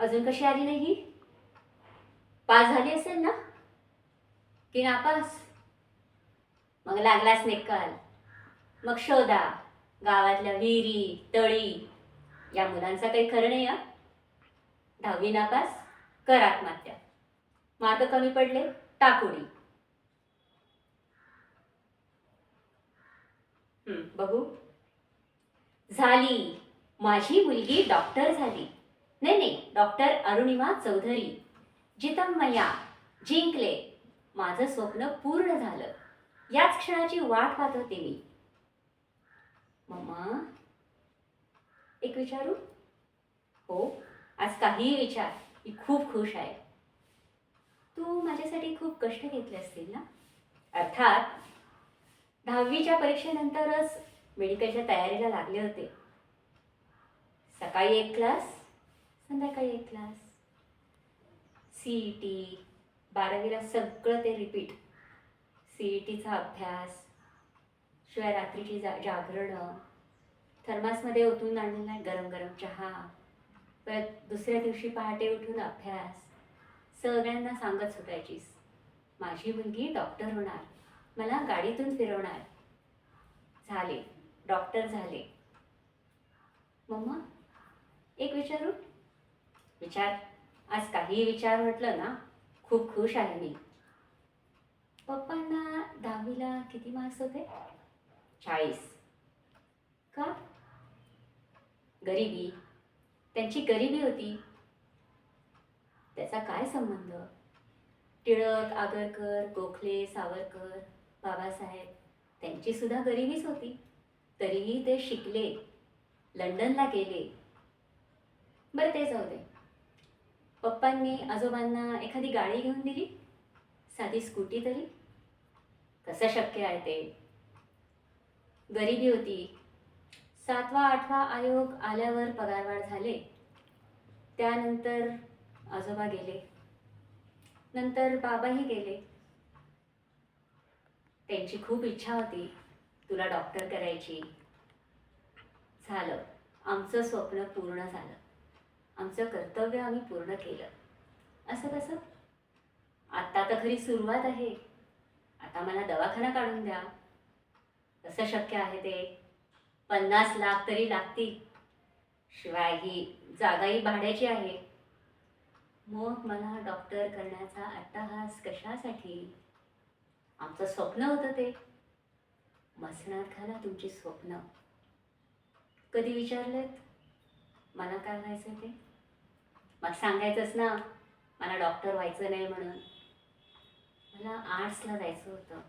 अजून कशी आली नाही ही? पास झाली असेल ना की नापास? मग लागलाच निकाल. मग शोधा गावातल्या विहिरी तळी. या मुलांचा काही खरं नाही. 10वी नापास, कर आत्महत्या. मार्क कमी पडले, टाकुडी. बघू. झाली, माझी मुलगी डॉक्टर झाली. नाही नाही, डॉक्टर अरुणिमा चौधरी. जितमय्या, जिंकले. माझं स्वप्न पूर्ण झालं. याच क्षणाची वाट पाहत होते मी. मम्मा, एक विचारू? हो, आज काहीही विचार. मी खूप खुश आहे. तू माझ्यासाठी खूप कष्ट घेतले असतील ना? अर्थात 10वीच्या परीक्षेनंतरच मेडिकलच्या तयारीला लागले होते. सकाळी एक क्लास, संध्याकाळी एक क्लास. CET, 12वीला सगळं ते रिपीट. CETचा अभ्यास, शिवाय रात्रीची जागरणं, थर्मासमध्ये ओतून आणलेला गरम गरम चहा, परत दुसऱ्या दिवशी पहाटे उठून अभ्यास. सगळ्यांना सांगत सुटायचीस, माझी मुलगी डॉक्टर होणार, मला गाडीतून फिरवणार. झाले, डॉक्टर झाले. मम्मा, एक विचारू? विचार. आज काही विचार म्हटलं ना, खूप खुश आहे मी. पप्पांना 10वीला किती मार्क्स होते? 40. का? गरिबी. त्यांची गरिबी होती. त्याचा काय संबंध? टिळक, आगरकर, गोखले, सावरकर, बाबासाहेब, त्यांची सुद्धा गरिबीच होती. तरीही ते शिकले, लंडनला गेले. बरं, ते जाऊ दे. पप्पांनी आजोबांना एखादी गाडी घेऊन दिली, साधी स्कूटी तरी? कसं शक्य आहे ते? गरिबी होती. 7वा 8वा आयोग आल्यावर पगारवाढ झाले. त्यानंतर आजोबा गेले, नंतर बाबाही गेले. त्यांची खूप इच्छा होती तुला डॉक्टर करायची. झालं, आमचं स्वप्न पूर्ण झालं. आमचं कर्तव्य आम्ही पूर्ण केलं. असं कसं? आत्ता तर खरी सुरुवात आहे. आता मला दवाखाना काढून द्या. कसं शक्य आहे ते? 50 लाख तरी लागतील. शिवाय ही जागाही भाड्याची आहे. मग मला डॉक्टर करण्याचा अट्टहास कशासाठी? आमचं स्वप्न होतं ते. मसणात घाला तुमची स्वप्न. कधी विचारलेत मला काय व्हायचं ते? मग सांगायचंच ना, मला डॉक्टर व्हायचं नाही म्हणून. मला आर्ट्सला जायचं होतं.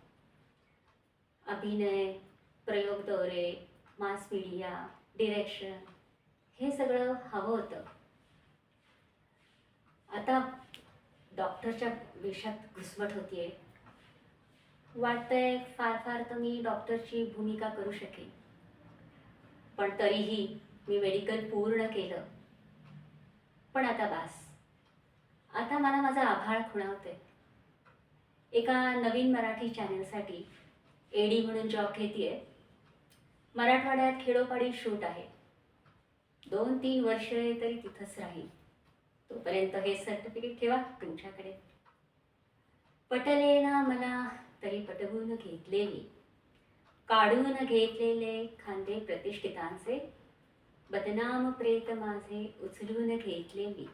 अभिनय, प्रयोग दौरे, मास मीडिया, डिरेक्शन, हे सगळं हवं होतं. आता डॉक्टरच्या विषयात घुसमट होतीये. वाटतंय फार फार तर मी डॉक्टरची भूमिका करू शकेन. पण तरीही मी मेडिकल पूर्ण केलं. पण आता बास. आता मला माझा आभाळ खुणावतोय. एका नवीन मराठी चॅनलसाठी AD म्हणून जॉब घेतेय. मराठवाड्यात खेडोपाडी शूट आहे. 2-3 वर्षे तरी तिथंच राहील. तोपर्यंत हे सर्टिफिकेट ठेवा तुमच्याकडे. पटले ना मला तरी पटवून घेतले मी. काढून घेतलेले खांदे प्रतिष्ठितांचे, बदनाम प्रेत माझे उचलून घेतले मी.